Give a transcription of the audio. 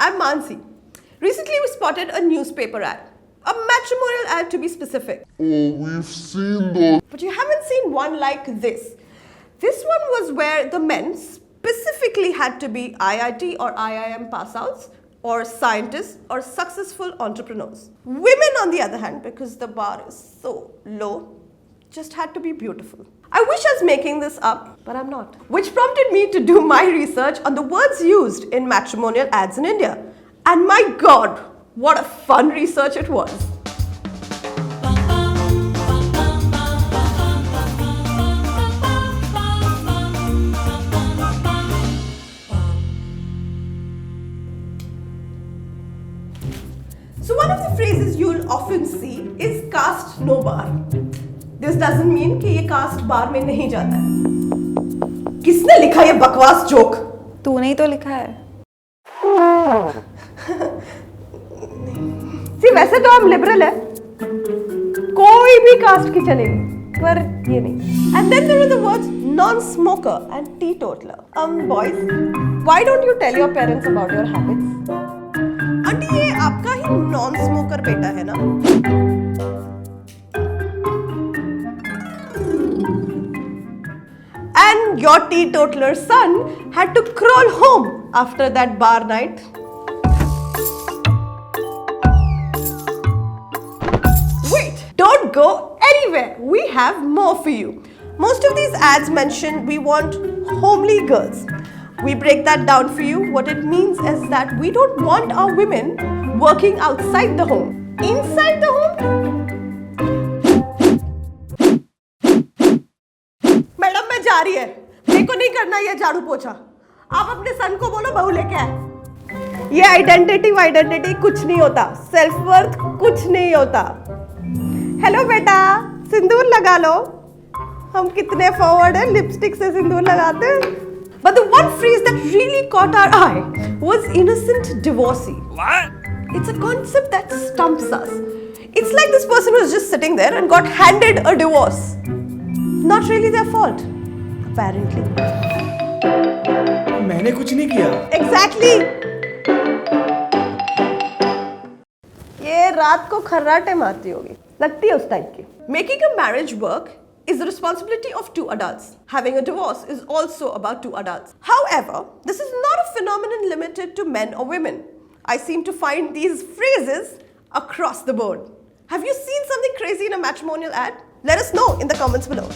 I'm Mansi. Recently we spotted a newspaper ad. A matrimonial ad to be specific. Oh, we've seen those. But you haven't seen one like this. This one was where the men specifically had to be IIT or IIM pass-outs, or scientists, or successful entrepreneurs. Women, on the other hand, because the bar is so low, just had to be beautiful. I wish I was making this up, but I'm not. Which prompted me to do my research on the words used in matrimonial ads in India. And my God, what a fun research it was. So one of the phrases you'll often see is caste no bar. This doesn't mean कि ये caste bar में नहीं जाता है. किसने लिखा ये बकवास जोक? तूने ही तो लिखा है. See, वैसे तो हम लिबरल है. कोई भी कास्ट की चलेगी, पर ये नहीं. And then there are the words non-smoker and teetotaler. Boys, why don't you tell your parents about your habits? Aunty, ये आपका ही non-smoker बेटा है ना? And your teetotaler son had to crawl home after that bar night. Wait, don't go anywhere. We have more for you. Most of these ads mention we want homely girls. We break that down for you. What it means is that we don't want our women working outside the home. Inside the home? Madam मैं जा रही है. मेरे को नहीं करना ये झाड़ू पोछा. आप अपने सन को बोलो बहू लेके आए. ये आइडेंटिटी कुछ नहीं होता. सेल्फ वर्थ कुछ नहीं होता. हेलो बेटा, सिंदूर लगा लो. हम कितने फॉरवर्ड हैं, लिपस्टिक से सिंदूर लगाते हैं. But the one phrase that really caught our eye was innocent divorcee. What? It's a concept that stumps us. It's like this person was just sitting there and got handed a divorce. Not really their fault, apparently. मैंने कुछ नहीं किया. Exactly. ये रात को खर्राटे मारती होगी. लगती है उस टाइप की. Making a marriage work is the responsibility of two adults. Having a divorce is also about two adults. However, this is not a phenomenon limited to men or women. I seem to find these phrases across the board. Have you seen something crazy in a matrimonial ad? Let us know in the comments below.